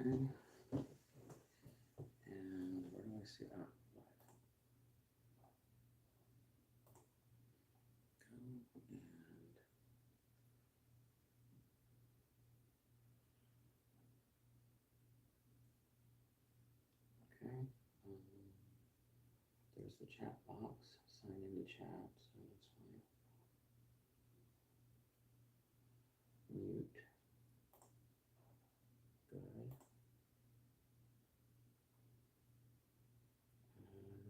And where do I see that? Okay. There's the chat box. Sign into chat, so that's fine. Mute. Good.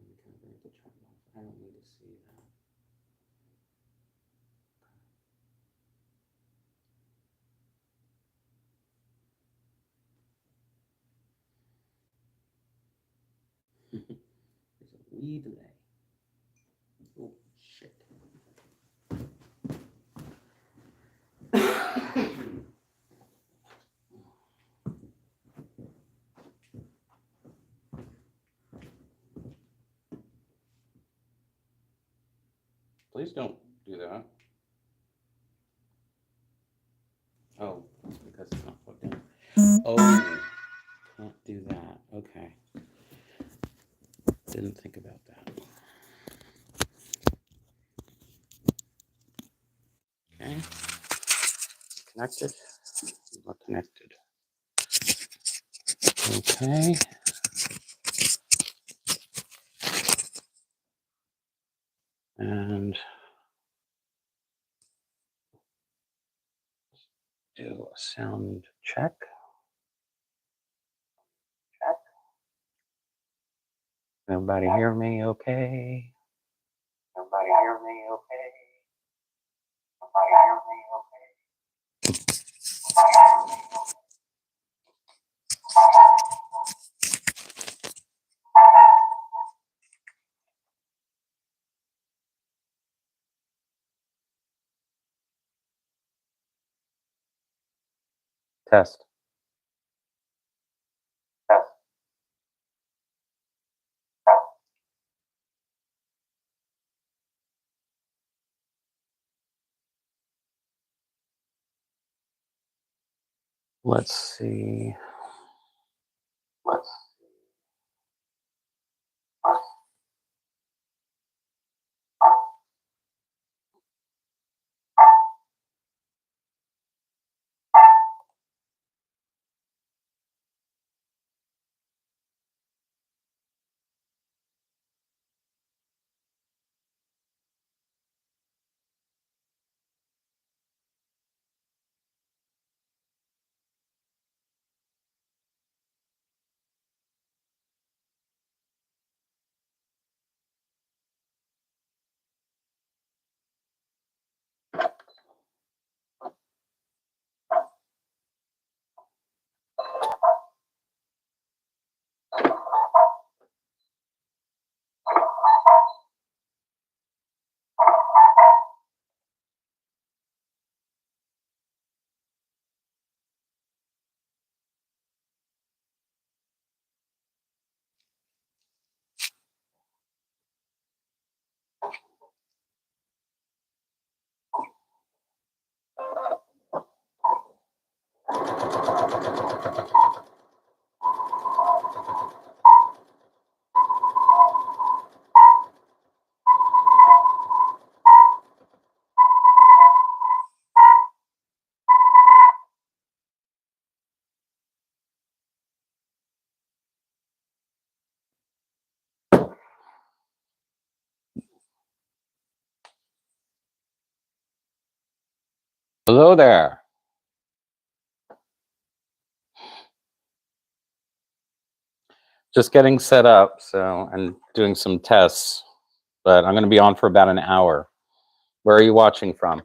We can bring the chat box. I don't need to see that. There's a wee delay. Oh, shit. Please don't do that. Oh, it's because it's not plugged in. Oh, can't do that. Okay. Didn't think about that. Okay. Connected. Not connected. Okay. And do a sound check. Check. Everybody hear me okay? Everybody hear me okay? Everybody hear me okay? Test. Test. Let's see. Let's Hello there. Just getting set up, so and doing some tests, but I'm going to be on for about an hour. Where are you watching from?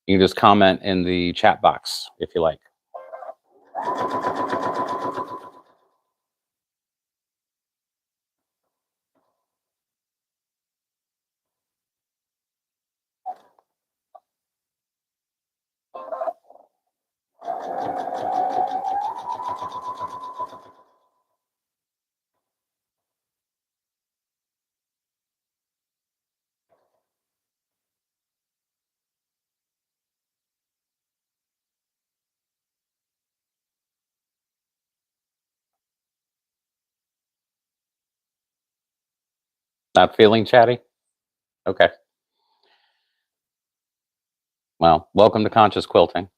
You can just comment in the chat box if you like. Not feeling chatty? Okay. Well, welcome to Conscious Quilting.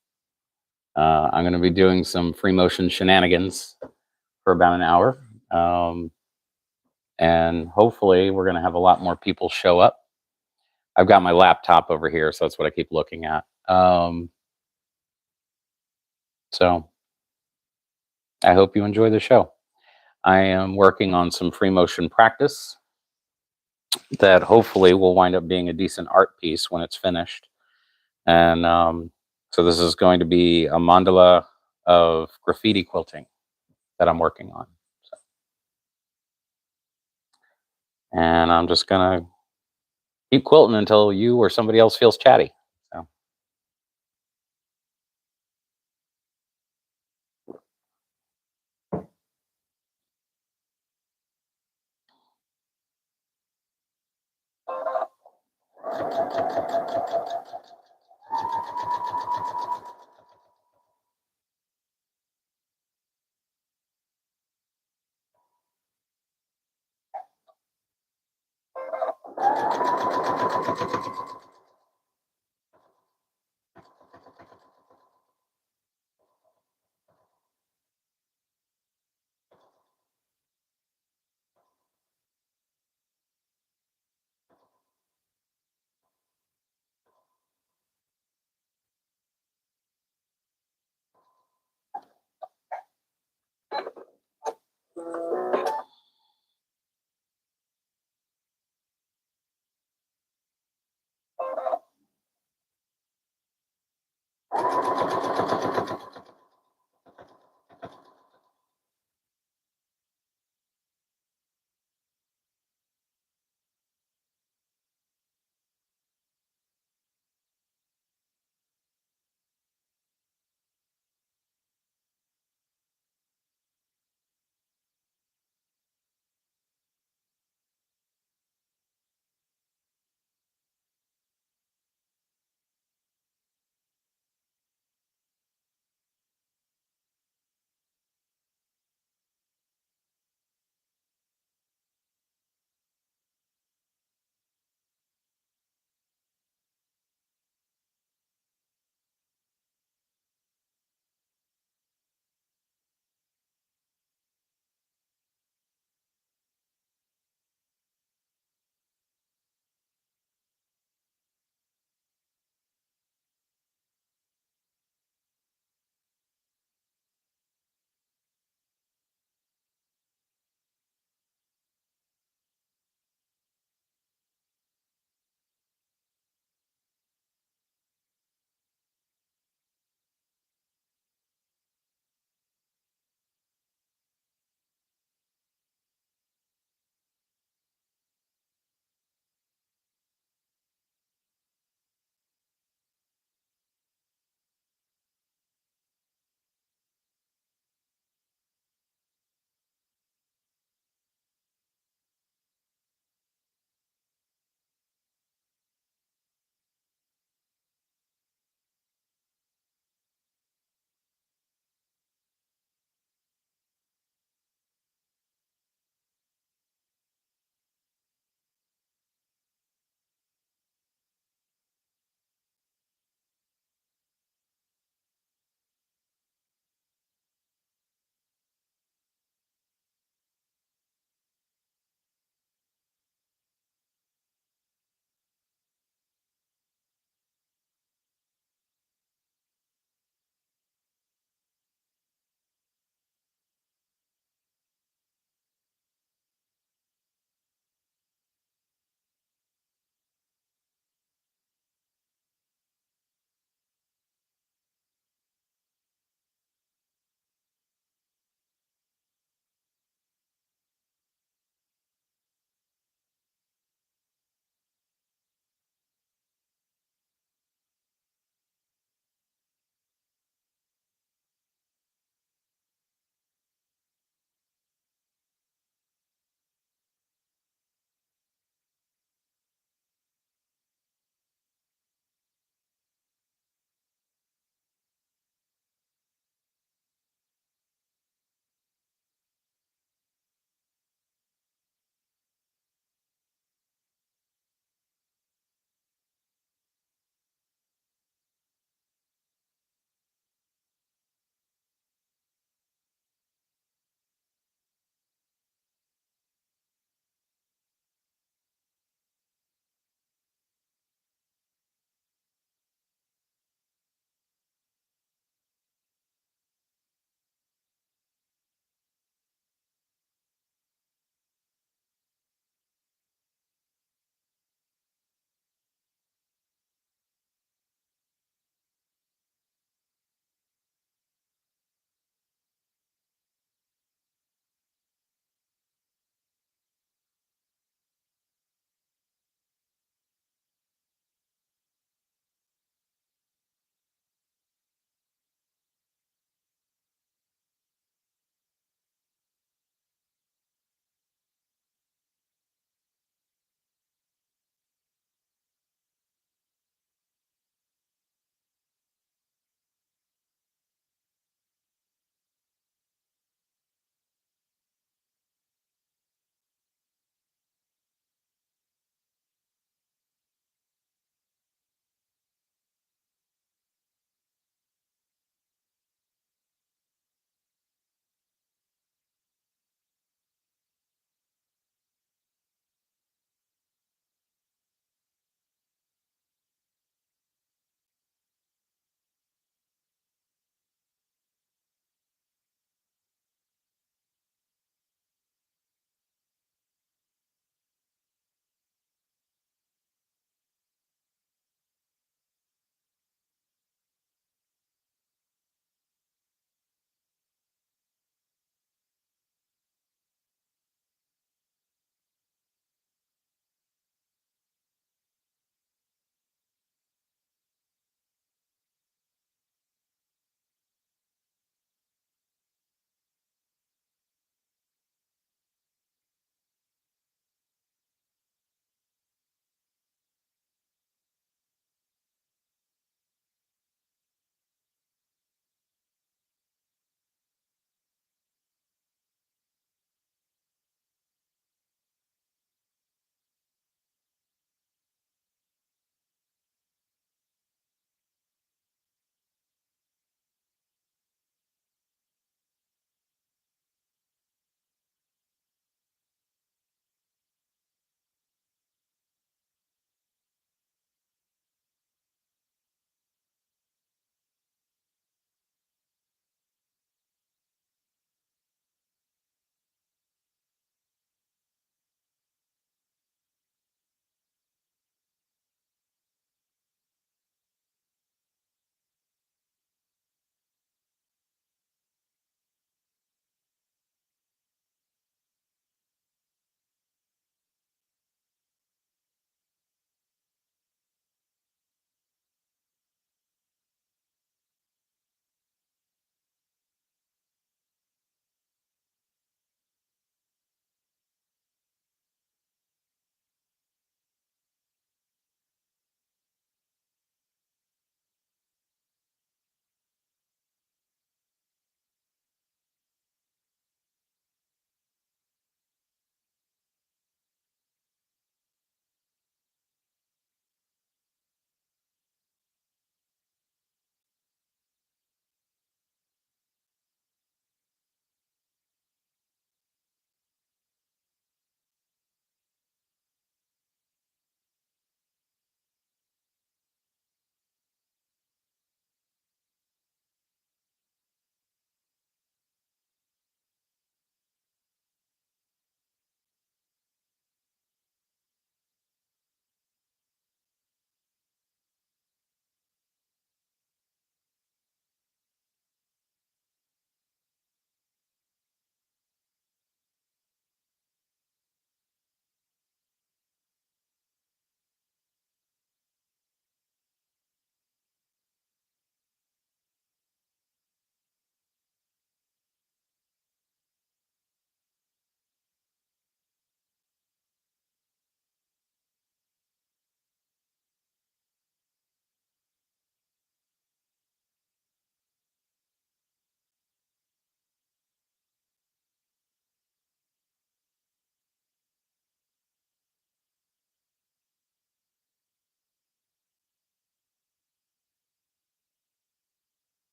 I'm going to be doing some free motion shenanigans for about an hour. Um, and hopefully, we're going to have a lot more people show up. I've got my laptop over here, so that's what I keep looking at. So I hope you enjoy the show. I am working on some free motion practice that hopefully will wind up being a decent art piece when it's finished. And so this is going to be a mandala of graffiti quilting that I'm working on. So, and I'm just gonna keep quilting until you or somebody else feels chatty. So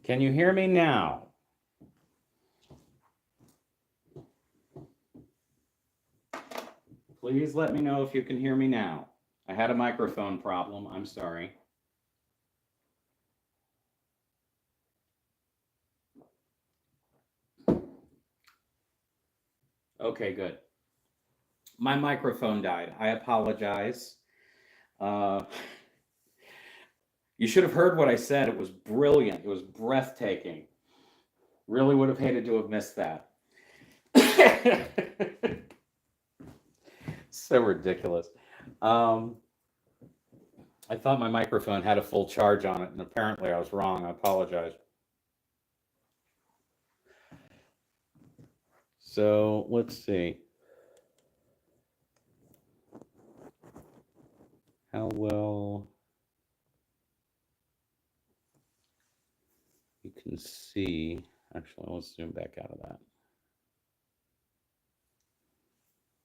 Can you hear me now? Please let me know if you can hear me now. I had a microphone problem. I'm sorry. Okay, good. My microphone died. I apologize. You should have heard what I said. It was brilliant. It was breathtaking. Really would have hated to have missed that. So ridiculous. I thought my microphone had a full charge on it, and apparently I was wrong. I apologize. So let's see. How well you can see. Actually, let's zoom back out of that.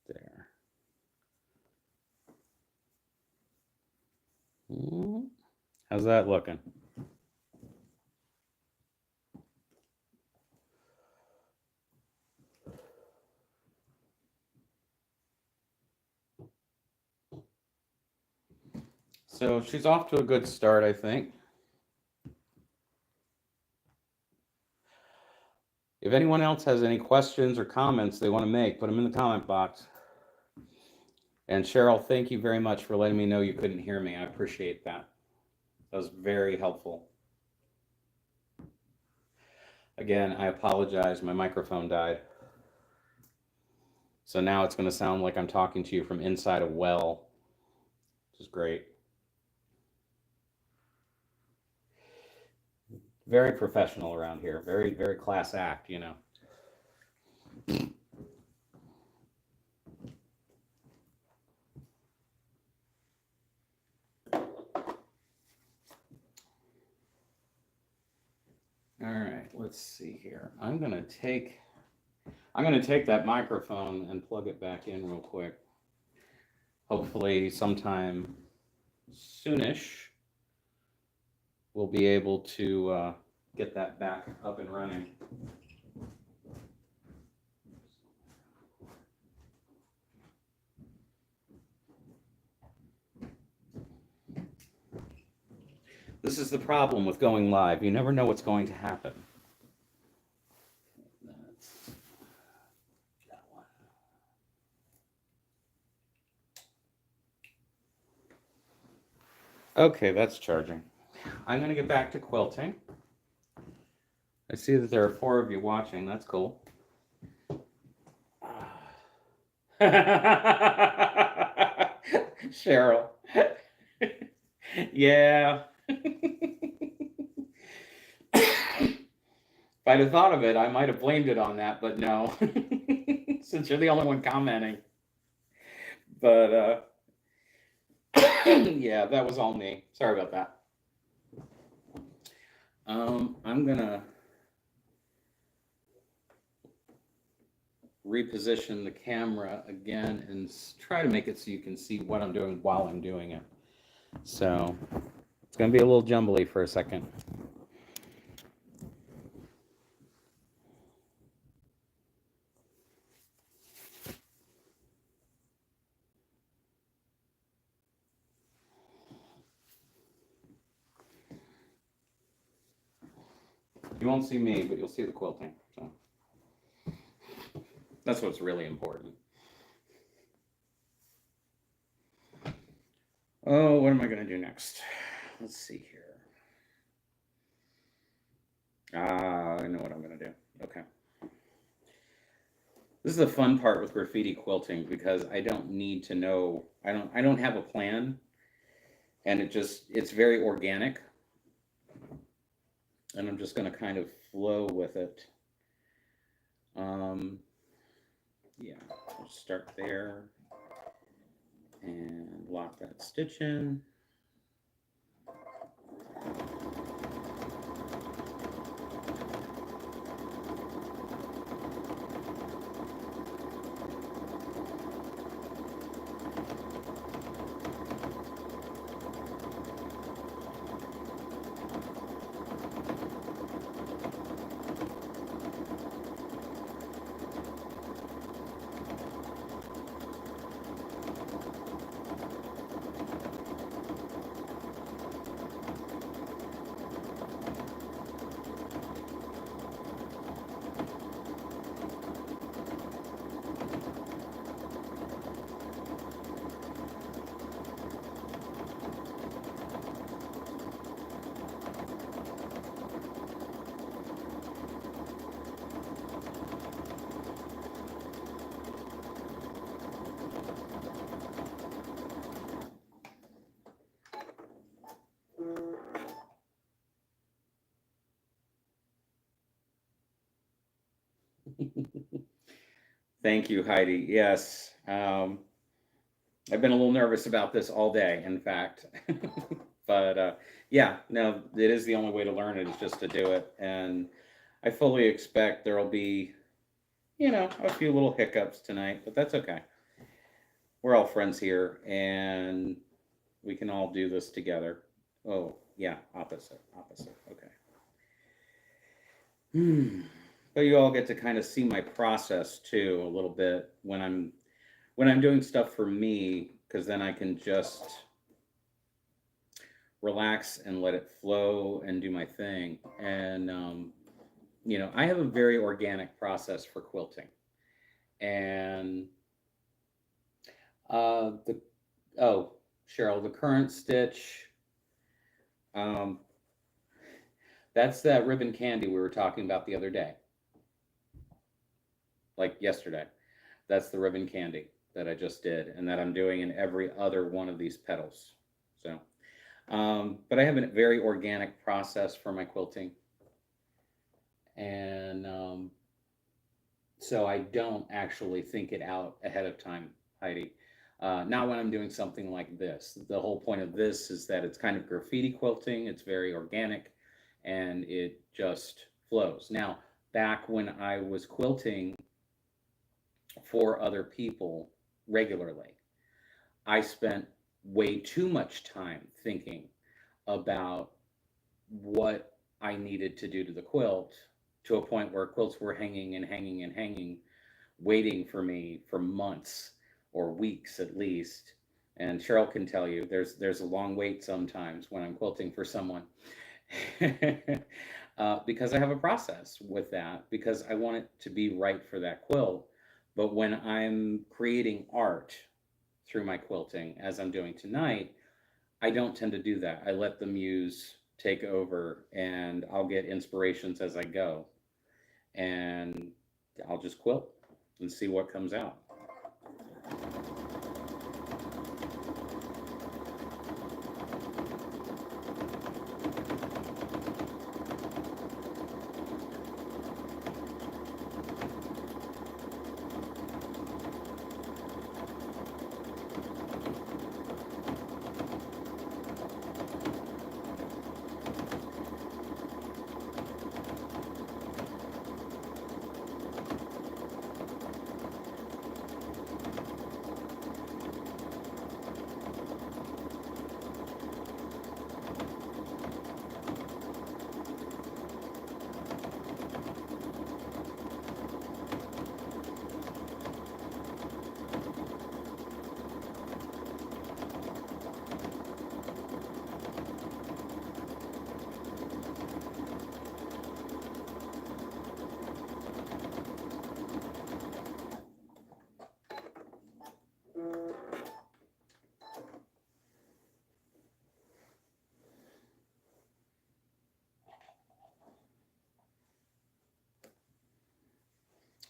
There. How's that looking? So she's off to a good start, I think. If anyone else has any questions or comments they want to make, put them in the comment box. And Cheryl, thank you very much for letting me know you couldn't hear me. I appreciate that. That was very helpful. Again, I apologize. My microphone died. So now it's going to sound like I'm talking to you from inside a well, which is great. Very professional around here. Very, very class act, you know. All right, let's see here. I'm gonna take that microphone and plug it back in real quick. Hopefully sometime soonish we'll be able to get that back up and running. This is the problem with going live. You never know what's going to happen. That's that one. Okay, that's charging. I'm going to get back to quilting. I see that there are 4 of you watching. That's cool. Cheryl. Yeah. If I'd have thought of it, I might have blamed it on that, but no. Since you're the only one commenting. But yeah, that was all me. Sorry about that. I'm gonna reposition the camera again and try to make it so you can see what I'm doing while I'm doing it. So it's gonna be a little jumbly for a second. You won't see me, but you'll see the quilting. So that's what's really important. Oh, what am I going to do next? Let's see here. I know what I'm going to do. Okay. This is the fun part with graffiti quilting because I don't need to know. I don't have a plan, and it's very organic. And I'm just going to kind of flow with it. Yeah, I'll start there and lock that stitch in. Thank you, Heidi. Yes. I've been a little nervous about this all day, in fact. But yeah, no, it is the only way to learn it is just to do it. And I fully expect there'll be, a few little hiccups tonight, but that's okay. We're all friends here and we can all do this together. Oh, yeah, opposite, opposite. Okay. Hmm. But you all get to kind of see my process too a little bit when I'm doing stuff for me, because then I can just relax and let it flow and do my thing. And I have a very organic process for quilting. And the oh, Cheryl, the current stitch, um, that's that ribbon candy we were talking about the other day, like yesterday. That's the ribbon candy that I just did, and that I'm doing in every other one of these petals. So, but I have a very organic process for my quilting, and so I don't actually think it out ahead of time, Heidi. Not when I'm doing something like this. The whole point of this is that it's kind of graffiti quilting. It's very organic, and it just flows. Now, back when I was quilting for other people regularly, I spent way too much time thinking about what I needed to do to the quilt, to a point where quilts were hanging and hanging and hanging, waiting for me for months or weeks at least. And Cheryl can tell you there's a long wait sometimes when I'm quilting for someone. Because I have a process with that, because I want it to be right for that quilt. But when I'm creating art through my quilting, as I'm doing tonight, I don't tend to do that. I let the muse take over and I'll get inspirations as I go. And I'll just quilt and see what comes out.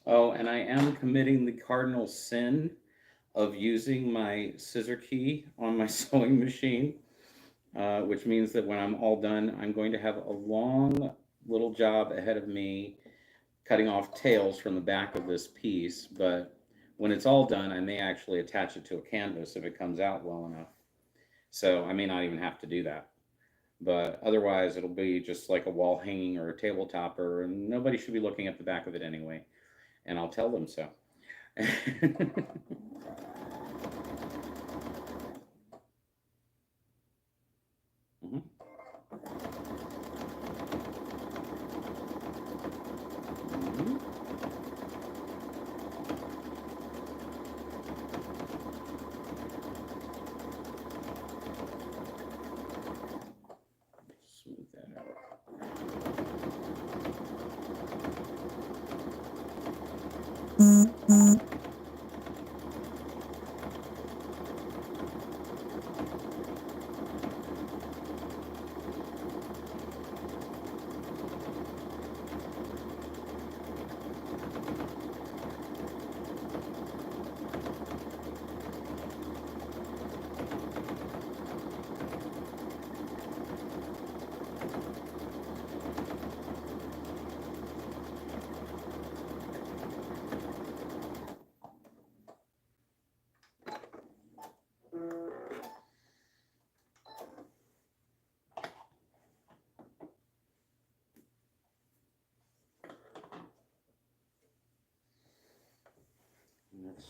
Oh, and I am committing the cardinal sin of using my scissor key on my sewing machine, which means that when I'm all done, I'm going to have a long little job ahead of me cutting off tails from the back of this piece. But when it's all done, I may actually attach it to a canvas if it comes out well enough. So I may not even have to do that. But otherwise, it'll be just like a wall hanging or a table topper, and nobody should be looking at the back of it anyway. And I'll tell them so. Mhm. Mhm. Smooth that out.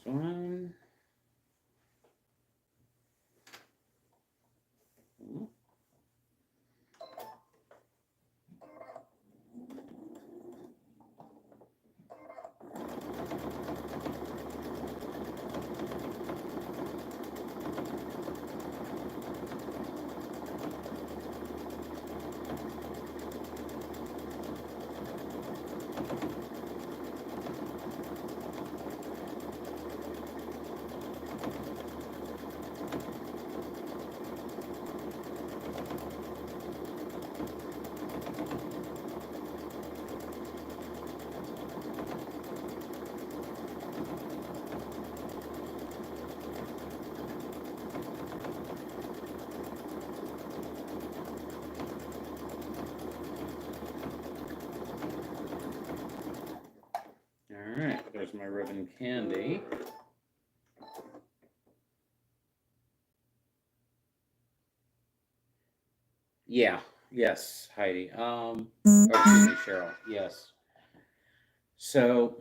one. All right, there's my ribbon candy. Yeah, yes, Heidi. Excuse me, Cheryl. Yes. So,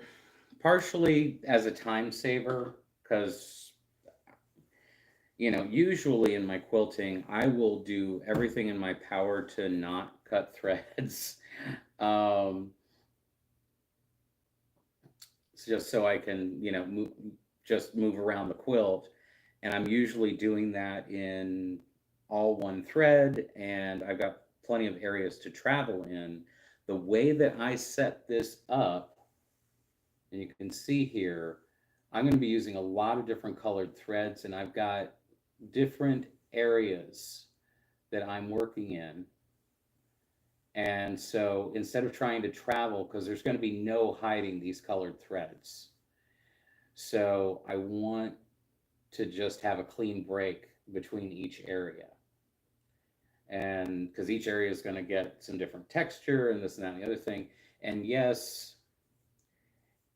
partially as a time saver, because, usually in my quilting, I will do everything in my power to not cut threads. um, just so I can, just move around the quilt. And I'm usually doing that in all one thread, and I've got plenty of areas to travel in. The way that I set this up, and you can see here, I'm going to be using a lot of different colored threads, and I've got different areas that I'm working in. And so instead of trying to travel, because there's going to be no hiding these colored threads. So I want to just have a clean break between each area. And because each area is going to get some different texture and this and that and the other thing. And yes,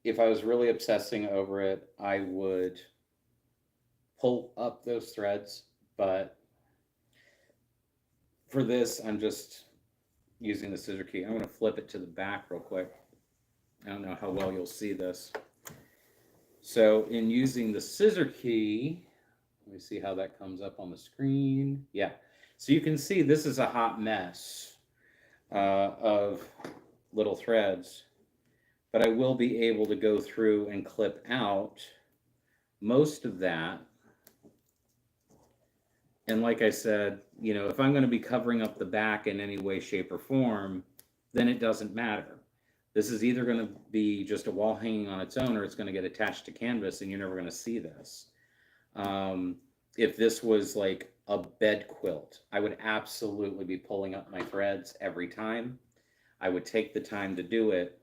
if I was really obsessing over it, I would pull up those threads. But for this, I'm just using the scissor key. I'm going to flip it to the back real quick. I don't know how well you'll see this. So in using the scissor key, let me see how that comes up on the screen. Yeah. So you can see this is a hot mess of little threads, but I will be able to go through and clip out most of that. And like I said, if I'm going to be covering up the back in any way, shape, or form, then it doesn't matter. This is either going to be just a wall hanging on its own, or it's going to get attached to canvas and you're never going to see this. If this was like a bed quilt, I would absolutely be pulling up my threads every time. I would take the time to do it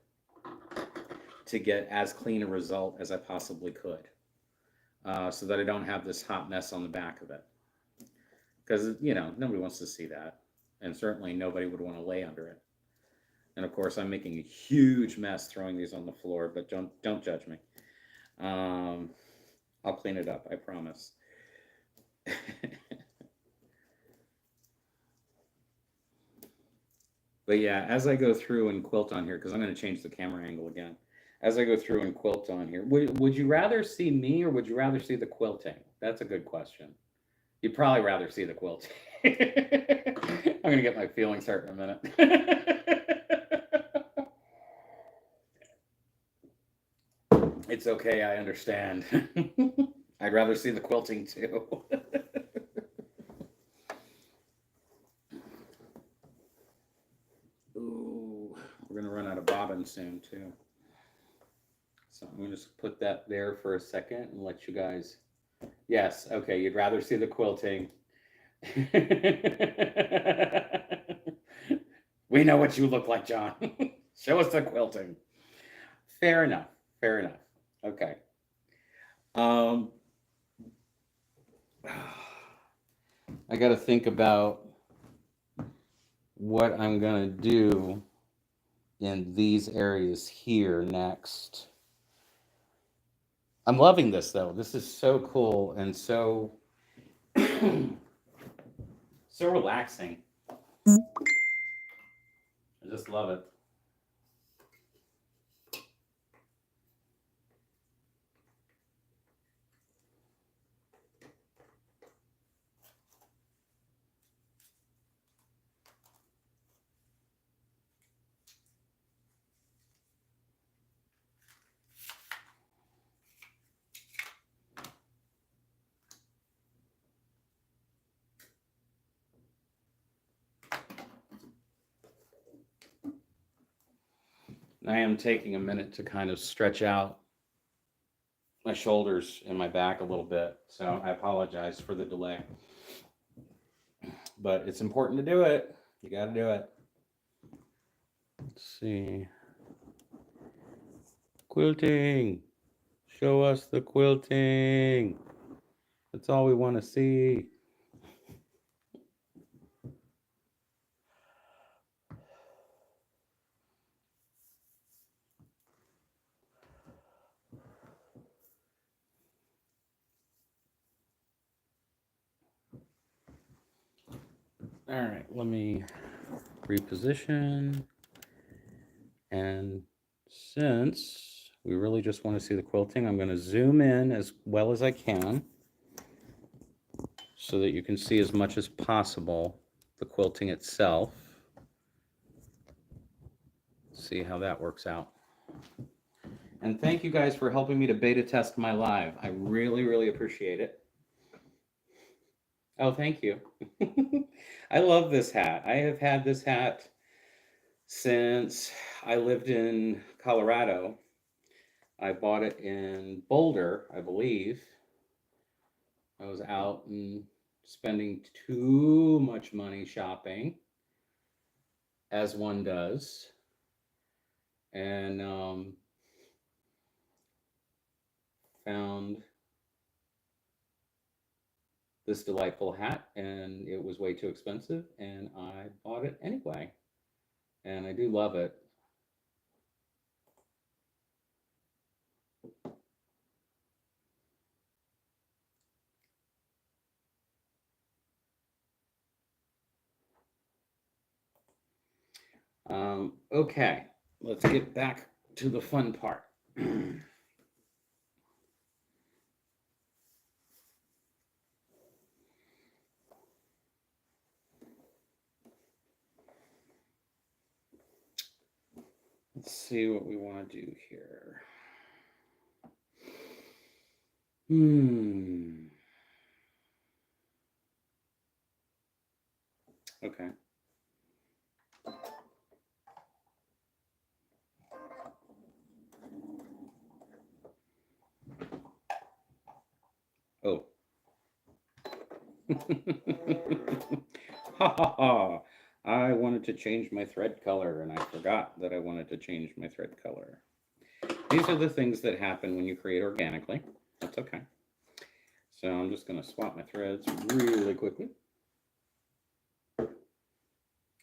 to get as clean a result as I possibly could, so that I don't have this hot mess on the back of it. Because, nobody wants to see that. And certainly nobody would want to lay under it. And of course, I'm making a huge mess throwing these on the floor, but don't judge me. I'll clean it up, I promise. But yeah, as I go through and quilt on here, because I'm going to change the camera angle again. As I go through and quilt on here, would you rather see me or would you rather see the quilting? That's a good question. You'd probably rather see the quilting. I'm going to get my feelings hurt in a minute. It's okay, I understand. I'd rather see the quilting too. Ooh, we're gonna run out of bobbins soon too. So I'm gonna just put that there for a second and let you guys. Yes, okay, you'd rather see the quilting. We know what you look like, John. Show us the quilting. Fair enough. Fair enough. Okay. I got to think about what I'm going to do in these areas here next. I'm loving this though. This is so cool and so so relaxing. I just love it. I am taking a minute to kind of stretch out my shoulders and my back a little bit. So I apologize for the delay. But it's important to do it. You got to do it. Let's see. Quilting. Show us the quilting. That's all we want to see. All right, let me reposition. And since we really just want to see the quilting, I'm going to zoom in as well as I can so that you can see as much as possible the quilting itself. See how that works out. And thank you guys for helping me to beta test my live. I really, really appreciate it. Oh, thank you. I love this hat. I have had this hat since I lived in Colorado. I bought it in Boulder, I believe. I was out and spending too much money shopping, as one does. And found this delightful hat, and it was way too expensive, and I bought it anyway. And I do love it. Okay, let's get back to the fun part. Let's see what we want to do here. Okay. Oh. Ha ha ha. I wanted to change my thread color and I forgot that I wanted to change my thread color. These are the things that happen when you create organically. That's okay. So I'm just going to swap my threads really quickly.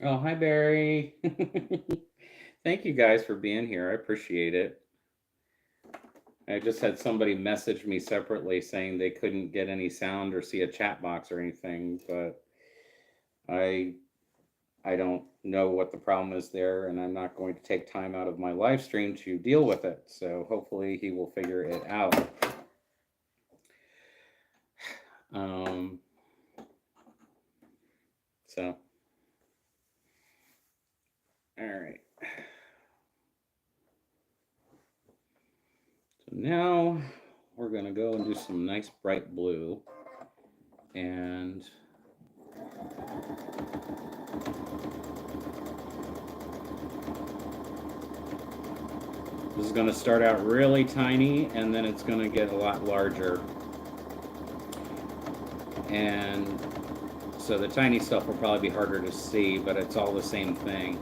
Oh, hi, Barry. Thank you guys for being here. I appreciate it. I just had somebody message me separately saying they couldn't get any sound or see a chat box or anything, but I don't know what the problem is there, and I'm not going to take time out of my live stream to deal with it. So hopefully he will figure it out. So, all right. So now we're going to go and do some nice bright blue. And this is going to start out really tiny, and then it's going to get a lot larger. And so the tiny stuff will probably be harder to see, but it's all the same thing.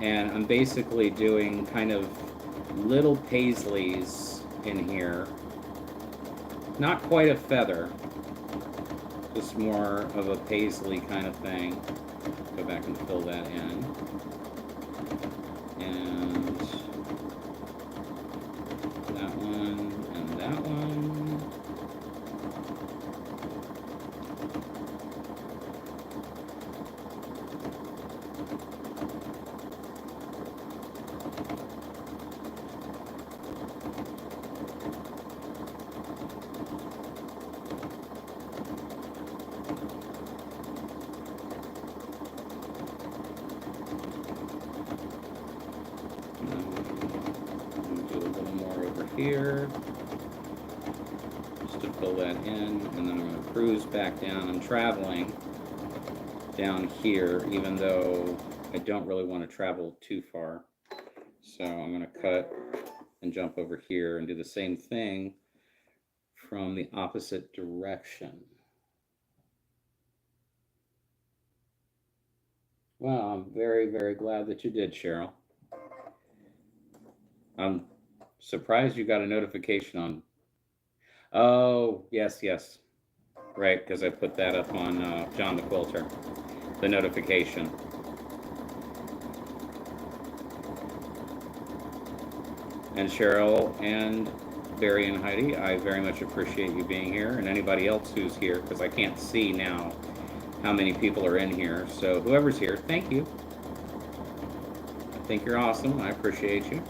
And I'm basically doing kind of little paisleys in here. Not quite a feather, just more of a paisley kind of thing. Go back and fill that in. And that one, and that one. Here, just to fill that in, and then I'm going to cruise back down. I'm traveling down here, even though I don't really want to travel too far. So I'm going to cut and jump over here and do the same thing from the opposite direction. Well, I'm very, very glad that you did, Cheryl. I'm surprised you got a notification on. Oh, yes, yes. Right, because I put that up on John the Quilter, the notification. And Cheryl and Barry and Heidi, I very much appreciate you being here, and anybody else who's here, because I can't see now how many people are in here. So whoever's here, thank you. I think you're awesome. I appreciate you.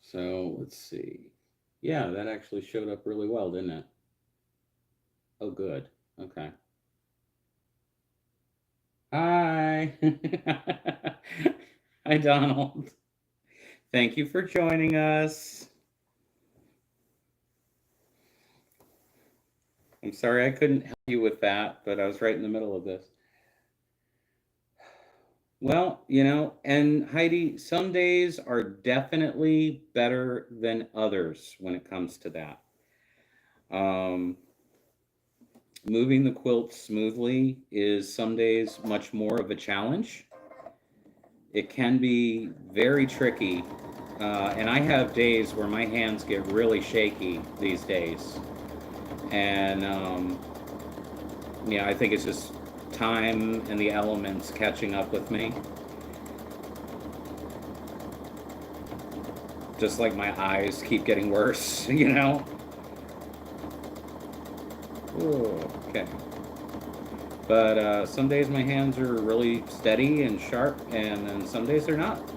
So let's see. Yeah, that actually showed up really well, didn't it? Oh, good. Okay. Hi. Hi, Donald. Thank you for joining us. I'm sorry I couldn't help you with that, but I was right in the middle of this. Well, and Heidi, some days are definitely better than others when it comes to that. Um, Moving the quilt smoothly is some days much more of a challenge. It can be very tricky. And I have days where my hands get really shaky these days. And yeah, I think it's just time and the elements catching up with me. Just like my eyes keep getting worse, Ooh, okay. But some days my hands are really steady and sharp, and then some days they're not.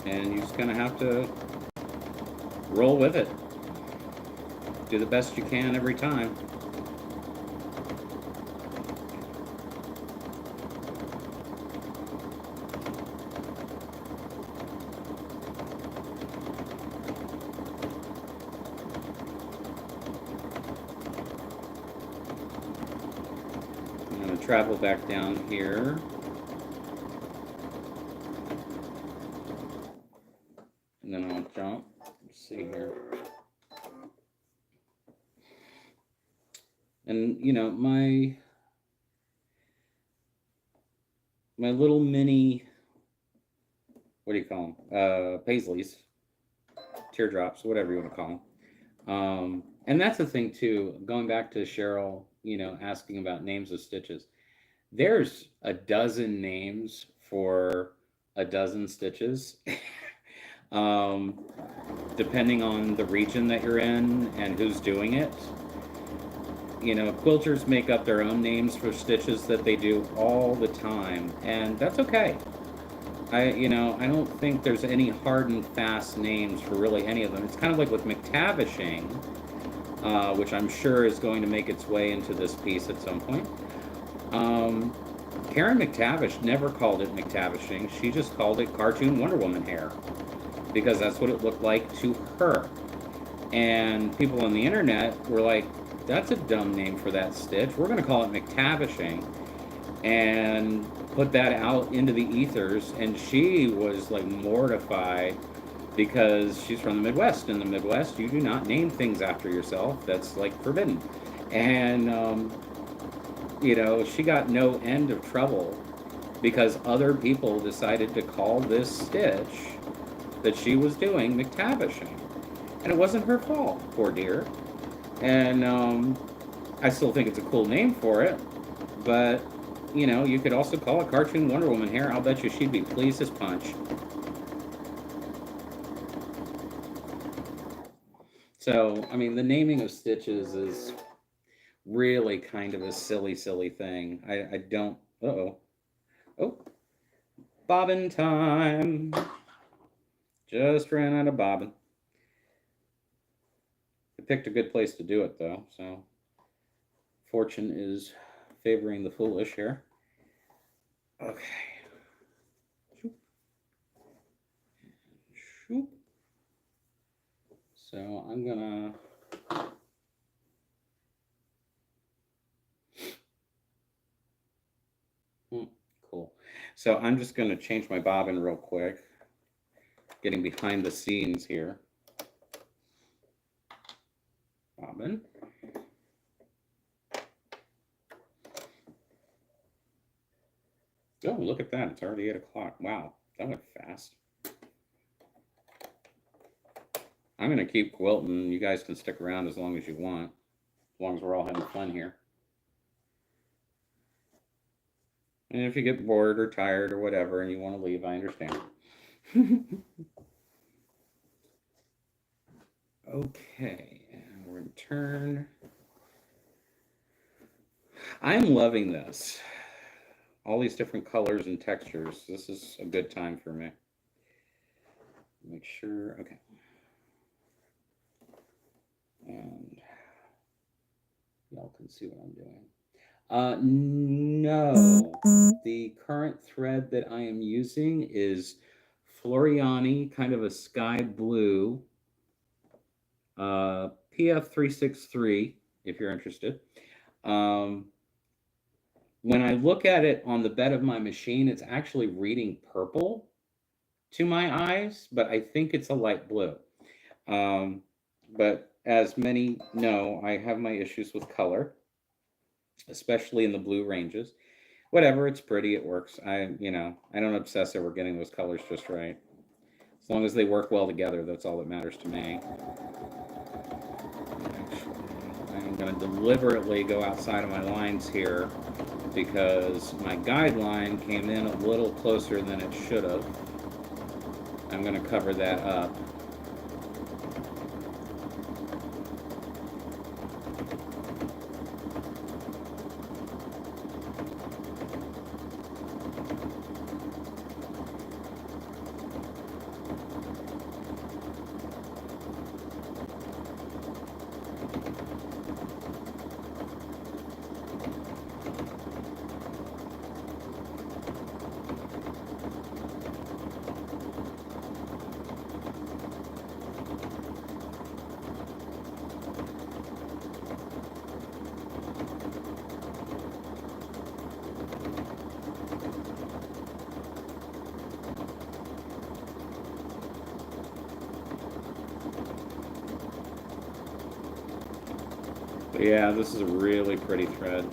And you just kind of have to roll with it. Do the best you can every time. I'm going to travel back down here. And then I'll jump. Let's see here. And my little mini, what do you call them? Paisleys, teardrops, whatever you want to call them. And that's the thing too. Going back to Cheryl, asking about names of stitches. There's a dozen names for a dozen stitches. Depending on the region that you're in and who's doing it. Quilters make up their own names for stitches that they do all the time, and that's okay. I don't think there's any hard and fast names for really any of them. It's kind of like with McTavishing, which I'm sure is going to make its way into this piece at some point. Karen McTavish never called it McTavishing. She just called it cartoon Wonder Woman hair because that's what it looked like to her. And people on the internet were like, that's a dumb name for that stitch. We're going to call it McTavishing, and put that out into the ethers. And she was like mortified because she's from the Midwest. In the Midwest, you do not name things after yourself. That's like forbidden. And, she got no end of trouble because other people decided to call this stitch that she was doing McTavishing. And it wasn't her fault, poor dear. And I still think it's a cool name for it, but you know, you could also call it Cartoon Wonder Woman hair. I'll bet you she'd be pleased as punch. So, I mean, the naming of stitches is really kind of a silly, silly thing. I don't. Uh-oh. Oh, bobbin time. Just ran out of bobbin. I picked a good place to do it, though, so fortune is favoring the foolish here. Okay. Shoop. Shoop. So I'm gonna cool. So I'm just gonna change my bobbin real quick. Getting behind the scenes here. Bobbin. Oh, look at that. It's already 8 o'clock. Wow, that went fast. I'm going to keep quilting. You guys can stick around as long as you want, as long as we're all having fun here. And if you get bored or tired or whatever and you want to leave, I understand. Okay, and we're going to turn. I'm loving this. All these different colors and textures. This is a good time for me. Make sure, okay. And y'all can see what I'm doing. No, the current thread that I am using is Floriani, kind of a sky blue, PF363, if you're interested. When I look at it on the bed of my machine, it's actually reading purple to my eyes, but I think it's a light blue. But as many know, I have my issues with color, especially in the blue ranges. Whatever, it's pretty, it works. I don't obsess over getting those colors just right. As long as they work well together, that's all that matters to me. Actually, I'm going to deliberately go outside of my lines here because my guideline came in a little closer than it should have. I'm going to cover that up. But yeah, this is a really pretty thread.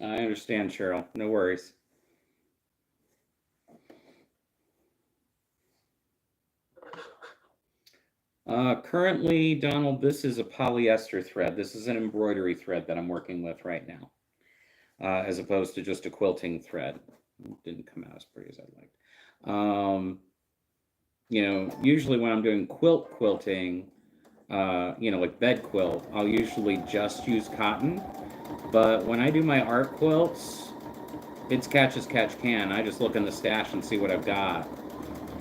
I understand, Cheryl. No worries. Currently, Donald, this is a polyester thread. This is an embroidery thread that I'm working with right now, as opposed to just a quilting thread. It didn't come out as pretty as I'd like. Usually when I'm doing quilting, like bed quilt, I'll usually just use cotton. But when I do my art quilts, it's catch as catch can. I just look in the stash and see what I've got.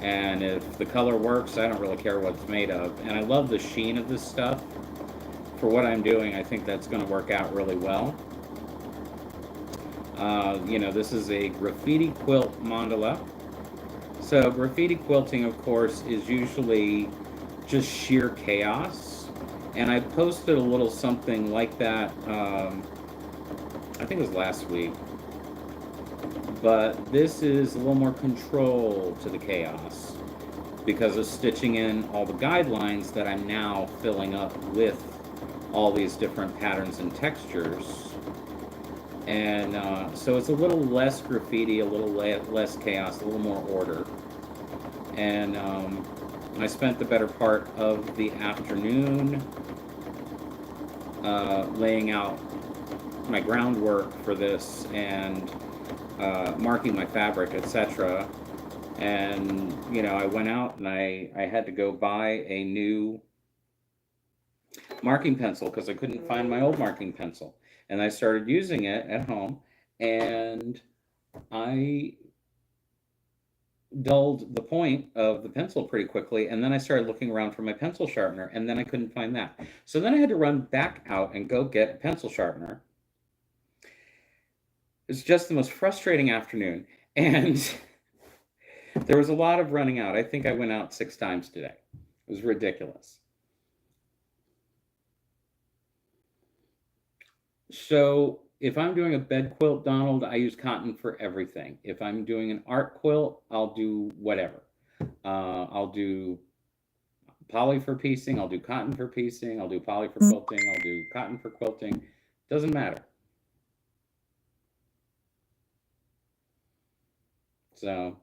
And if the color works, I don't really care what it's made of. And I love the sheen of this stuff. For what I'm doing, I think that's going to work out really well. This is a graffiti quilt mandala. So graffiti quilting, of course, is usually just sheer chaos. And I posted a little something like that, I think it was last week. But this is a little more control to the chaos because of stitching in all the guidelines that I'm now filling up with all these different patterns and textures. And so it's a little less graffiti, a little less chaos, a little more order. And I spent the better part of the afternoon laying out my groundwork for this and marking my fabric, etc. And I went out and I had to go buy a new marking pencil because I couldn't find my old marking pencil. And I started using it at home, and I dulled the point of the pencil pretty quickly, and then I started looking around for my pencil sharpener, and then I couldn't find that. So then I had to run back out and go get a pencil sharpener. It's just the most frustrating afternoon, and there was a lot of running out. I think I went out 6 times today. It was ridiculous. So if I'm doing a bed quilt, Donald, I use cotton for everything. If I'm doing an art quilt, I'll do whatever. I'll do poly for piecing, I'll do cotton for piecing, I'll do poly for quilting, I'll do cotton for quilting. Doesn't matter. So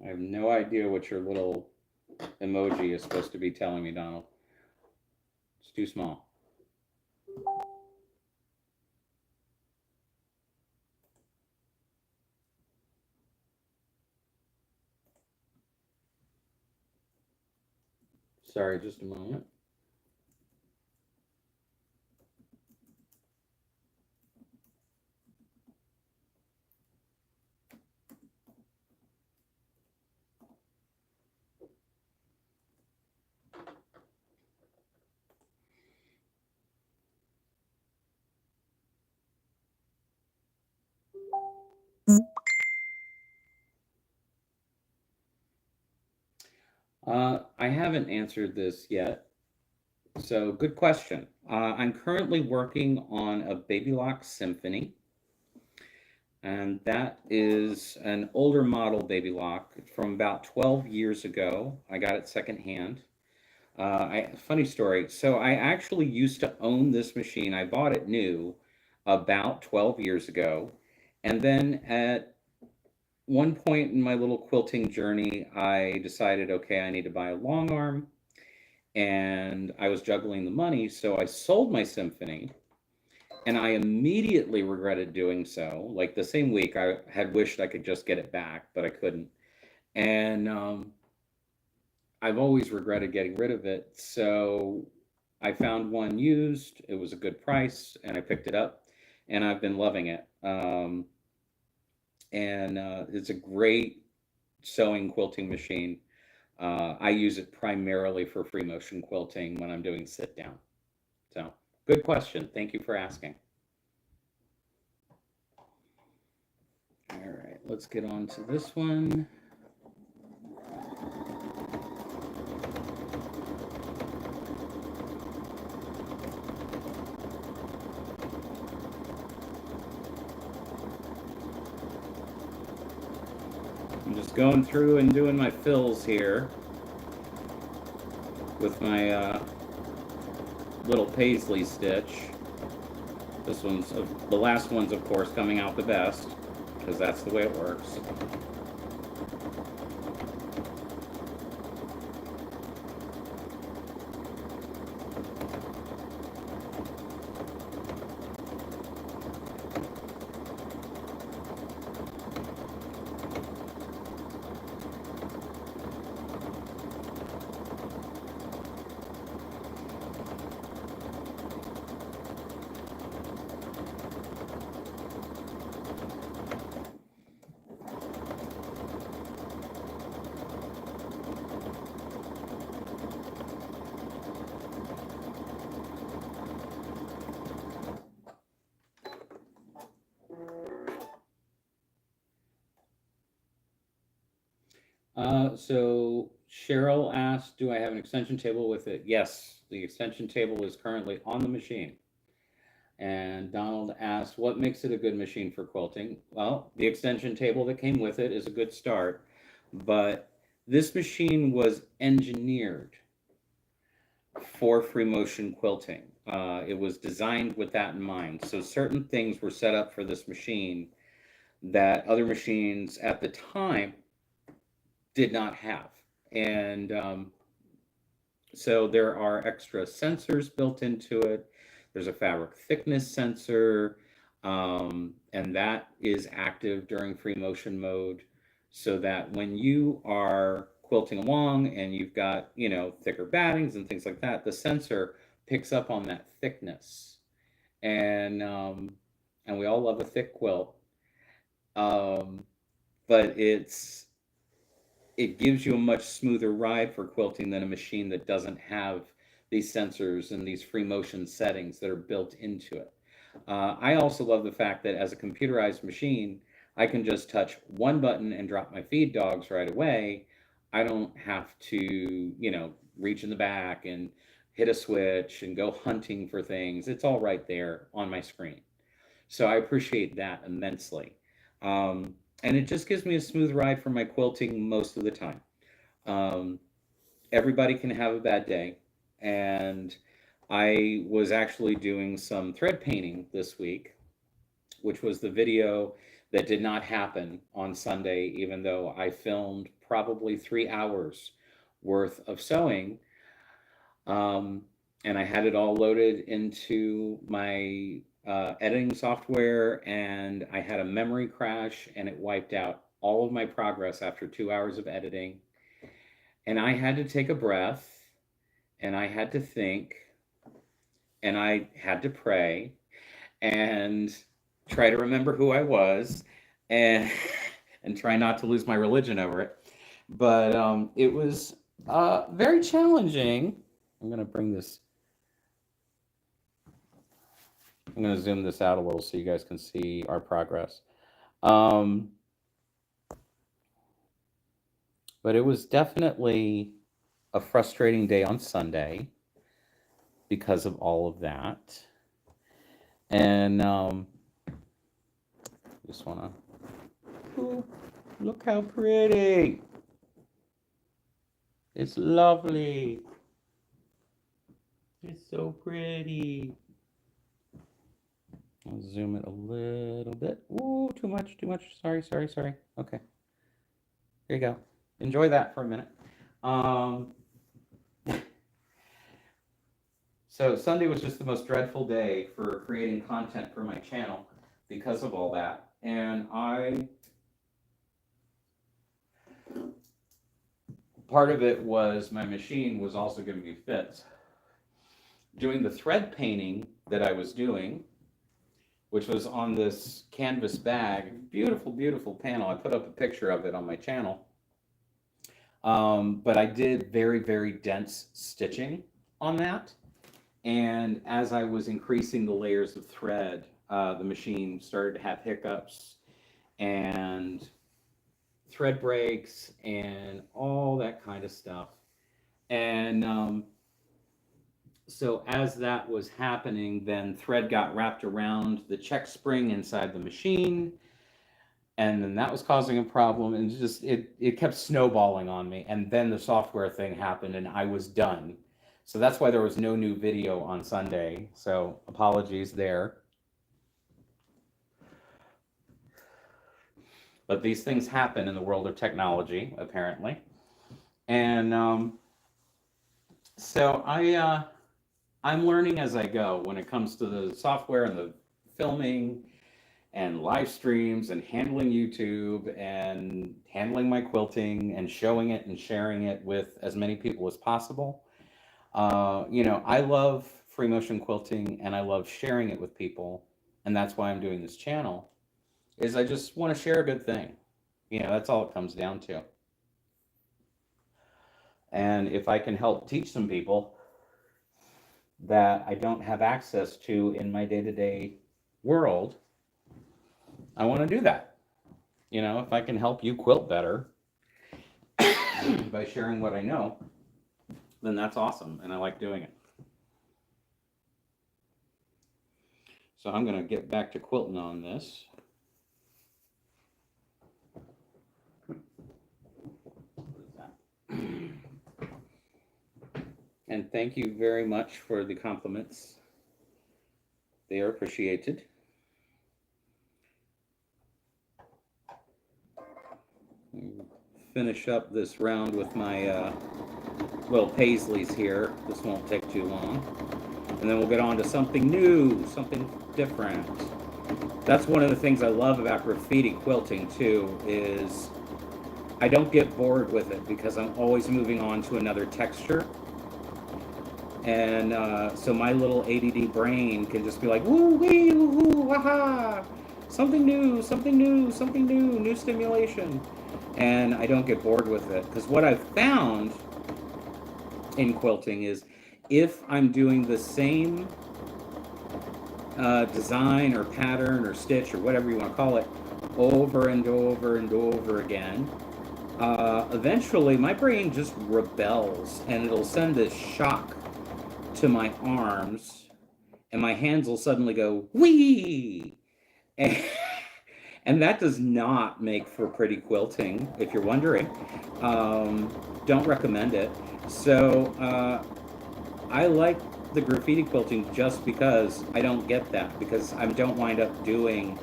I have no idea what your little emoji is supposed to be telling me, Donald. It's too small. Sorry, just a moment. I haven't answered this yet. So good question. I'm currently working on a Baby Lock Symphony, and that is an older model Baby Lock from about 12 years ago. I got it secondhand. Funny story. So I actually used to own this machine. I bought it new about 12 years ago. And then at one point in my little quilting journey, I decided, okay, I need to buy a long arm. And I was juggling the money. So I sold my Symphony. And I immediately regretted doing so. Like the same week, I had wished I could just get it back, but I couldn't. And I've always regretted getting rid of it. So I found one used. It was a good price, and I picked it up, and I've been loving it. And it's a great sewing quilting machine. I use it primarily for free motion quilting when I'm doing sit down. So, good question. Thank you for asking. All right, let's get on to this one. I'm just going through and doing my fills here with my little paisley stitch. This one's, the last one's of course coming out the best, because that's the way it works. So Cheryl asked, do I have an extension table with it? Yes, the extension table is currently on the machine. And Donald asked, what makes it a good machine for quilting? Well, the extension table that came with it is a good start, but this machine was engineered for free motion quilting. It was designed with that in mind. So certain things were set up for this machine that other machines at the time did not have. And so there are extra sensors built into it. There's a fabric thickness sensor, and that is active during free motion mode, so that when you are quilting along and you've got, thicker battings and things like that, the sensor picks up on that thickness. And we all love a thick quilt, um, but it gives you a much smoother ride for quilting than a machine that doesn't have these sensors and these free motion settings that are built into it. I also love the fact that as a computerized machine, I can just touch one button and drop my feed dogs right away. I don't have to, reach in the back and hit a switch and go hunting for things. It's all right there on my screen. So I appreciate that immensely. And it just gives me a smooth ride for my quilting most of the time. Um, Everybody can have a bad day. And I was actually doing some thread painting this week, which was the video that did not happen on Sunday, even though I filmed probably 3 hours worth of sewing. Um, and I had it all loaded into my editing software, and I had a memory crash, and it wiped out all of my progress after 2 hours of editing. And I had to take a breath, and I had to think, and I had to pray, and try to remember who I was, and and try not to lose my religion over it. But it was very challenging. I'm gonna bring this. I'm gonna zoom this out a little so you guys can see our progress. Um, but it was definitely a frustrating day on Sunday because of all of that. And just wanna. Ooh, look how pretty! It's lovely. It's so pretty. I'll zoom it a little bit. Ooh, too much, too much. Sorry, sorry, sorry. Okay. There you go. Enjoy that for a minute. Um, so Sunday was just the most dreadful day for creating content for my channel because of all that. And part of it was my machine was also giving me fits. Doing the thread painting that I was doing, which was on this canvas bag, beautiful, beautiful panel. I put up a picture of it on my channel. But I did very, very dense stitching on that. And as I was increasing the layers of thread, the machine started to have hiccups and thread breaks and all that kind of stuff. And so as that was happening, then thread got wrapped around the check spring inside the machine, and then that was causing a problem, and it kept snowballing on me. And then the software thing happened, and I was done. So that's why there was no new video on Sunday. So apologies there. But these things happen in the world of technology, apparently. And so I'm learning as I go when it comes to the software and the filming and live streams and handling YouTube and handling my quilting and showing it and sharing it with as many people as possible. I love free motion quilting and I love sharing it with people, and that's why I'm doing this channel. Is I just want to share a good thing. That's all it comes down to. And if I can help teach some people that I don't have access to in my day-to-day world, I want to do that. If I can help you quilt better, by sharing what I know, then that's awesome, and I like doing it. So I'm going to get back to quilting on this. And thank you very much for the compliments. They are appreciated. Finish up this round with my little paisleys here. This won't take too long. And then we'll get on to something new, something different. That's one of the things I love about graffiti quilting too, is I don't get bored with it because I'm always moving on to another texture. And so my little ADD brain can just be like, woo wee, woo woo, waha, something new, something new, something new, new stimulation. And I don't get bored with it. Because what I've found in quilting is if I'm doing the same design or pattern or stitch or whatever you want to call it over and over and over again, eventually my brain just rebels and it'll send this shock to my arms and my hands will suddenly go wee, and, and that does not make for pretty quilting, if you're wondering. Don't recommend it. So I like the graffiti quilting just because I don't get that, because I don't wind up doing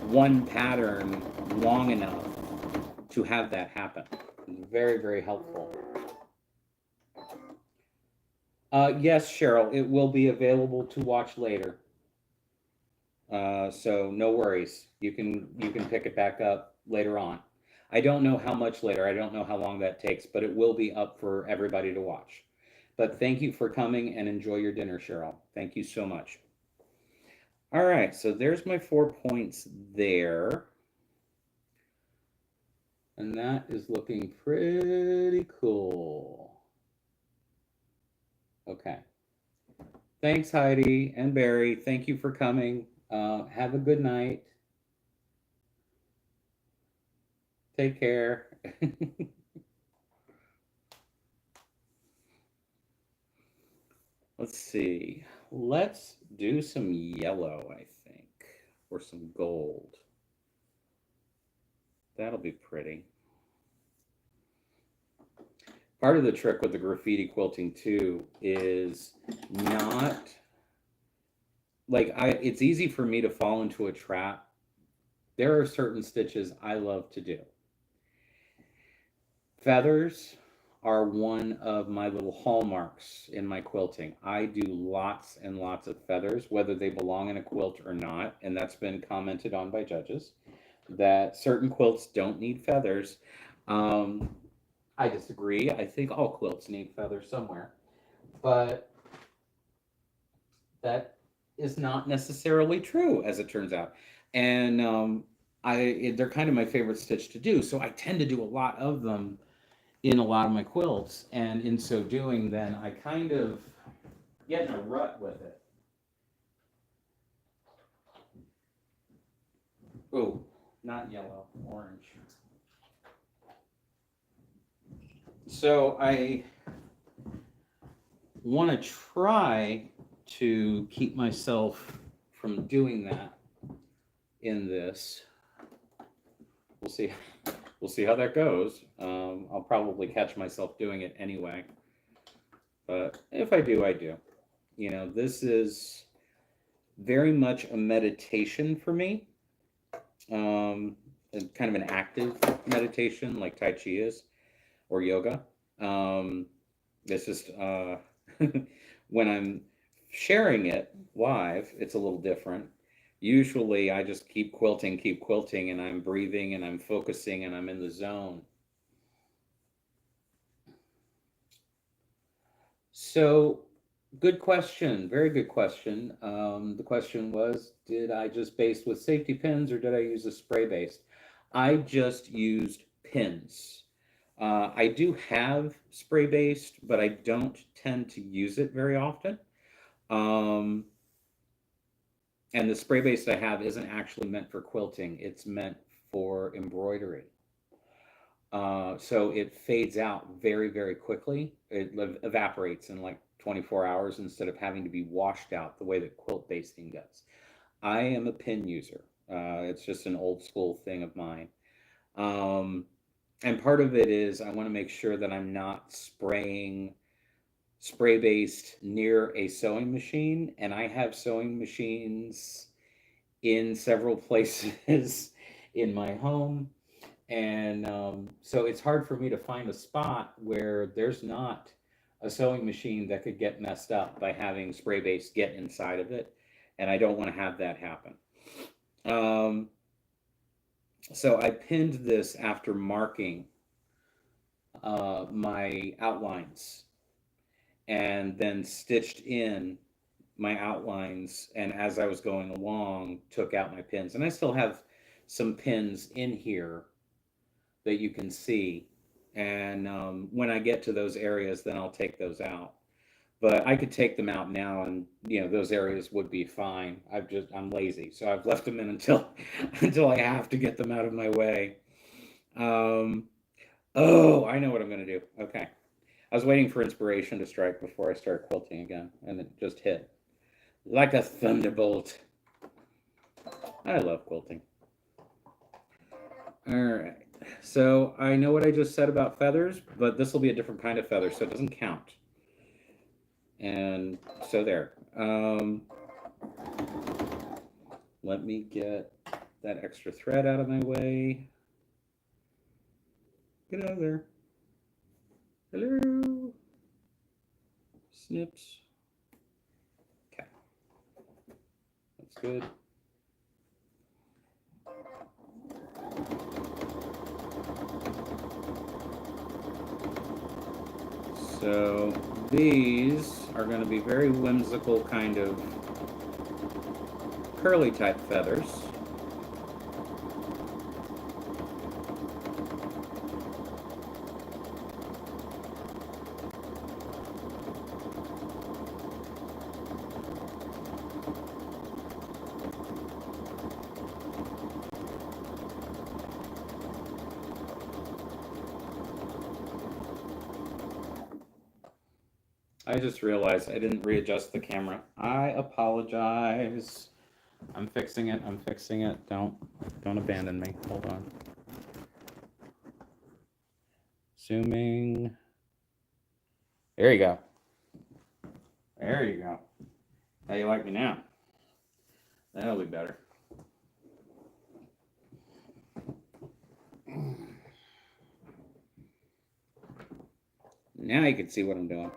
one pattern long enough to have that happen. Very, very helpful. Yes, Cheryl, it will be available to watch later. So no worries. You can pick it back up later on. I don't know how much later. I don't know how long that takes, but it will be up for everybody to watch. But thank you for coming and enjoy your dinner, Cheryl. Thank you so much. All right, so there's my 4 points there. And that is looking pretty cool. Okay. Thanks, Heidi and Barry. Thank you for coming. Have a good night. Take care. Let's see. Let's do some yellow, I think, or some gold. That'll be pretty. Part of the trick with the graffiti quilting too is not like it's easy for me to fall into a trap. There are certain stitches I love to do. Feathers are one of my little hallmarks in my quilting. I do lots and lots of feathers, whether they belong in a quilt or not, and that's been commented on by judges, that certain quilts don't need feathers. I disagree. I think all quilts need feathers somewhere, but that is not necessarily true, as it turns out. And they're kind of my favorite stitch to do, so I tend to do a lot of them in a lot of my quilts, and in so doing, then I kind of get in a rut with it. Oh, not yellow, orange. So I want to try to keep myself from doing that in this. We'll see. We'll see how that goes. I'll probably catch myself doing it anyway. But if I do, I do. You know, this is very much a meditation for me. Kind of an active meditation like Tai Chi is or yoga. It's just when I'm sharing it live, it's a little different. Usually I just keep quilting, and I'm breathing and I'm focusing and I'm in the zone. So, good question. Very good question. The question was, did I just baste with safety pins or did I use a spray based? I just used pins. I do have spray based, but I don't tend to use it very often. Um, and the spray based I have isn't actually meant for quilting, it's meant for embroidery. So it fades out very, very quickly. It evaporates in like 24 hours instead of having to be washed out the way that quilt basting does. I am a pin user. It's just an old school thing of mine. Um, and part of it is I want to make sure that I'm not spraying spray based near a sewing machine. And I have sewing machines in several places in my home. And so it's hard for me to find a spot where there's not a sewing machine that could get messed up by having spray base get inside of it. And I don't want to have that happen. Um, so I pinned this after marking my outlines and then stitched in my outlines. And as I was going along, took out my pins. And I still have some pins in here that you can see. And when I get to those areas, then I'll take those out. But I could take them out now, and those areas would be fine. I'm lazy, so I've left them in until until I have to get them out of my way. Um, oh, I know what I'm gonna do. Okay, I was waiting for inspiration to strike before I start quilting again, and it just hit like a thunderbolt. I love quilting. All right. So I know what I just said about feathers, but this will be a different kind of feather, so it doesn't count. And so there. Let me get that extra thread out of my way. Get out of there. Hello. Snips. Okay. That's good. So these are going to be very whimsical kind of curly type feathers. I just realized I didn't readjust the camera. I apologize. I'm fixing it. I'm fixing it. Don't abandon me. Hold on. Zooming. There you go. There you go. How you like me now? That'll be better. Now you can see what I'm doing.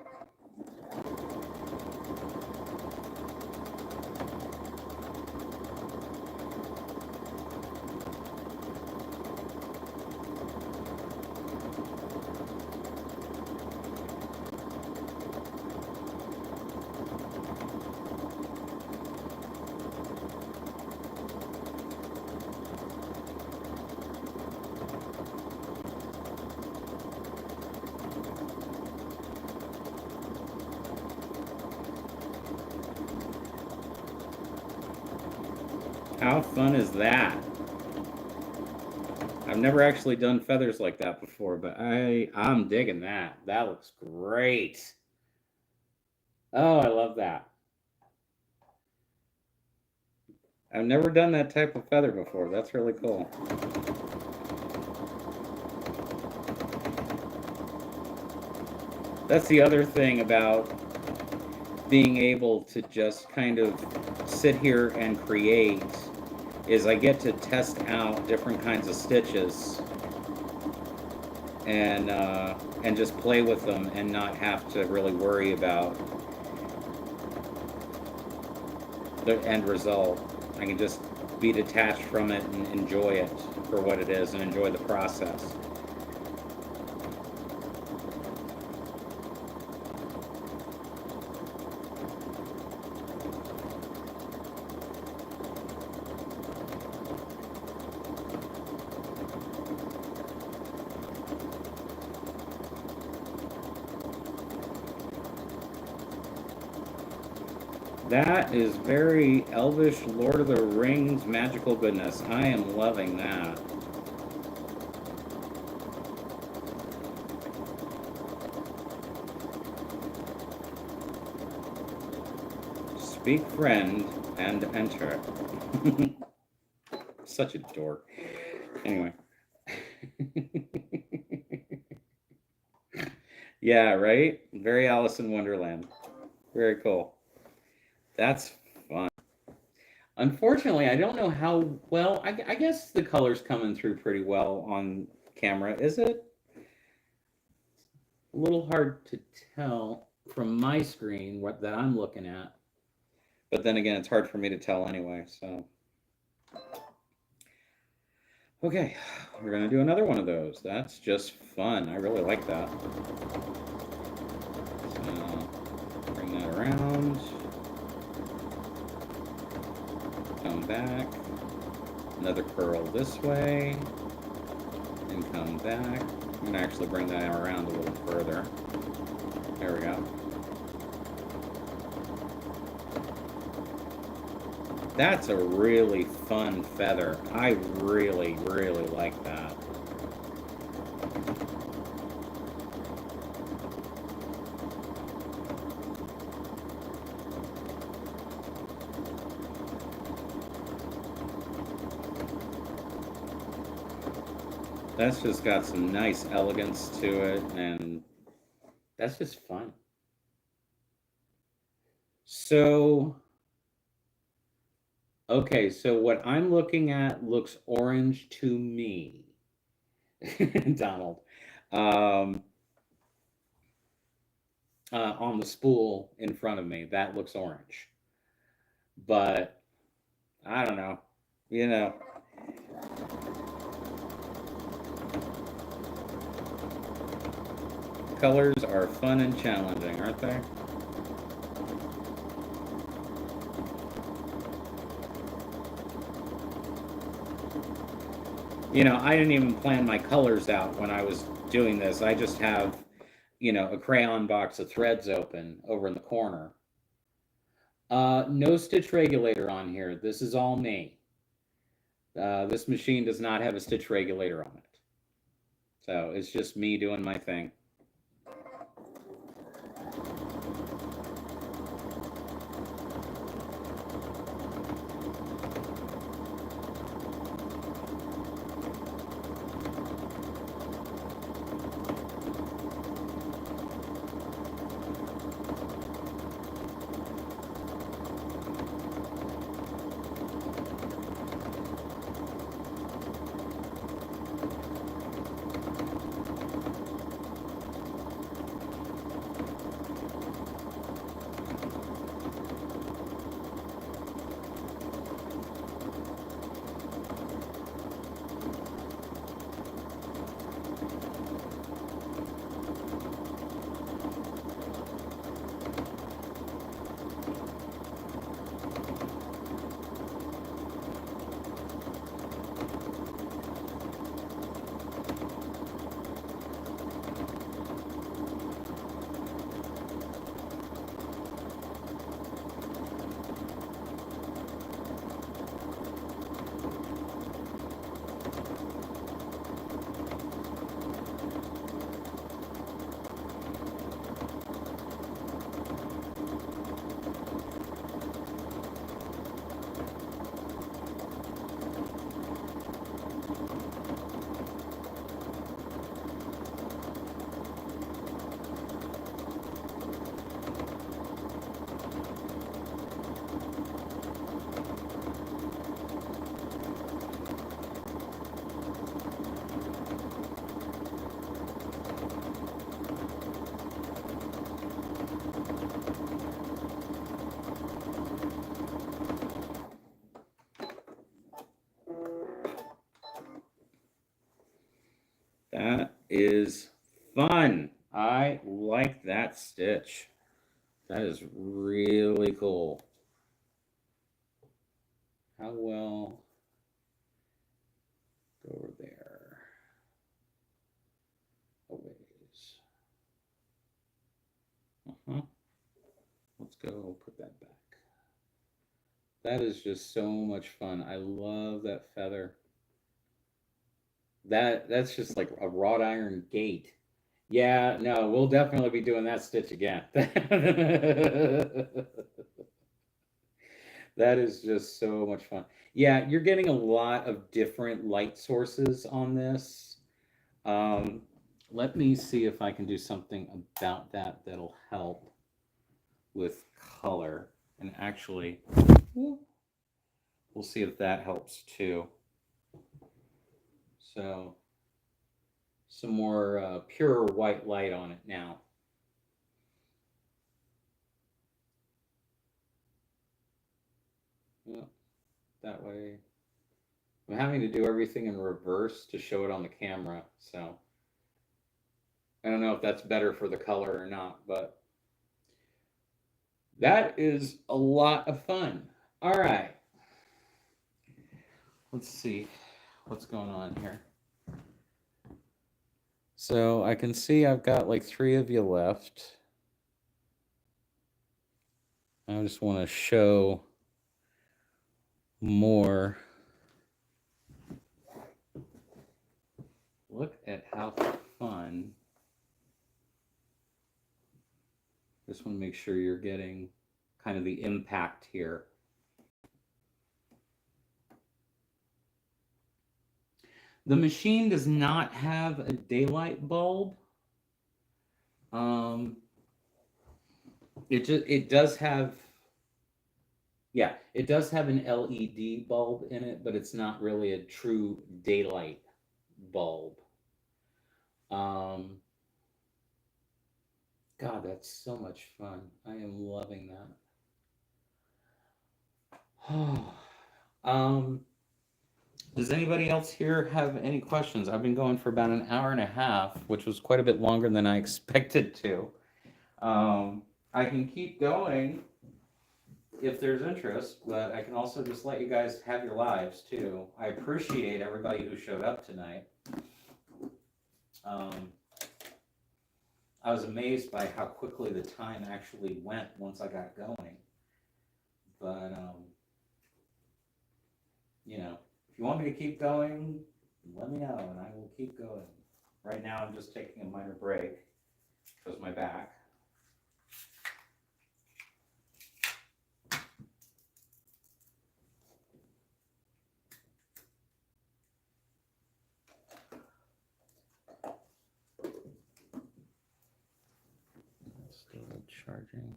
How fun is that? I've never actually done feathers like that before, but I'm digging that. That looks great. Oh, I love that. I've never done that type of feather before. That's really cool. That's the other thing about being able to just kind of sit here and create is I get to test out different kinds of stitches and just play with them and not have to really worry about the end result. I can just be detached from it and enjoy it for what it is and enjoy the process. That is very elvish Lord of the Rings magical goodness. I am loving that. Speak friend and enter. Such a dork. Anyway. Yeah, right? Very Alice in Wonderland. Very cool. That's fun. Unfortunately, I don't know how well. I guess the color's coming through pretty well on camera. Is it? A little hard to tell from my screen what that I'm looking at. But then again, it's hard for me to tell anyway, so. Okay, we're gonna do another one of those. That's just fun. I really like that. So, bring that around. Come back. Another curl this way. And come back. I'm gonna actually bring that around a little further. There we go. That's a really fun feather. I really, really like that. That's just got some nice elegance to it, and that's just fun. So, okay, so what I'm looking at looks orange to me, Donald. Um, on the spool in front of me, that looks orange. But I don't know. You know, colors are fun and challenging, aren't they? You know, I didn't even plan my colors out when I was doing this. I just have, you know, a crayon box of threads open over in the corner. No stitch regulator on here. This is all me. This machine does not have a stitch regulator on it. So it's just me doing my thing. That is fun. I like that stitch. That is really cool. How well? Go over there. A ways. Let's go put that back. That is just so much fun. I love that feather. That's just like a wrought iron gate. Yeah, no, we'll definitely be doing that stitch again. That is just so much fun. Yeah, you're getting a lot of different light sources on this. Um, Let me see if I can do something about that that'll help with color. And actually, we'll see if that helps too. So, some more pure white light on it now. Yeah, that way. I'm having to do everything in reverse to show it on the camera. So, I don't know if that's better for the color or not, but that is a lot of fun. All right. Let's see what's going on here. So I can see I've got like 3 of you left. I just want to show more. Look at how fun. Just want to make sure you're getting kind of the impact here. The machine does not have a daylight bulb. It does have, yeah, it does have an LED bulb in it, but it's not really a true daylight bulb. Um, God, that's so much fun. I am loving that. um, does anybody else here have any questions? I've been going for about an hour and a half, which was quite a bit longer than I expected to. I can keep going if there's interest, but I can also just let you guys have your lives too. I appreciate everybody who showed up tonight. Um, I was amazed by how quickly the time actually went once I got going. But, you know, if you want me to keep going, let me know and I will keep going. Right now, I'm just taking a minor break because my back. Still charging.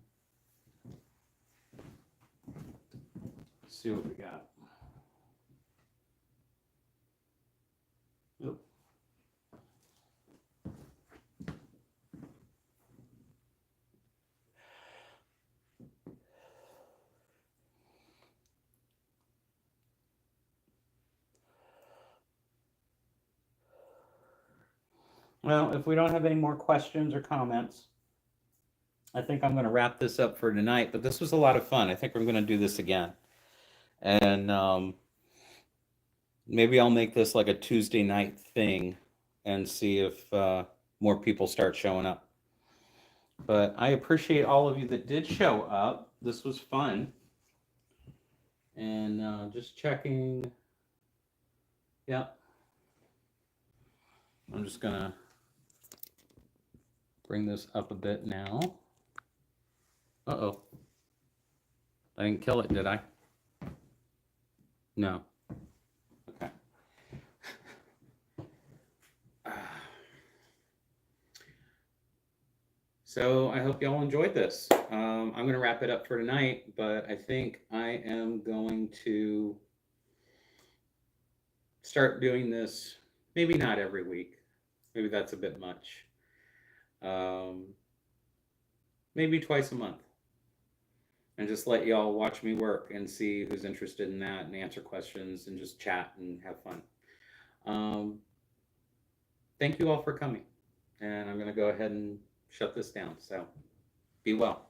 Let's see what we got. Oop. Well, if we don't have any more questions or comments, I think I'm going to wrap this up for tonight. But this was a lot of fun. I think we're going to do this again. And maybe I'll make this like a Tuesday night thing and see if more people start showing up. But I appreciate all of you that did show up. This was fun. And just checking. Yeah. I'm just going to bring this up a bit now. Uh-oh. I didn't kill it, did I? No. Okay. So I hope y'all enjoyed this. I'm going to wrap it up for tonight, but I think I am going to start doing this, maybe not every week. Maybe that's a bit much. Maybe twice a month. And just let y'all watch me work and see who's interested in that and answer questions and just chat and have fun. Thank you all for coming. And I'm going to go ahead and shut this down. So be well.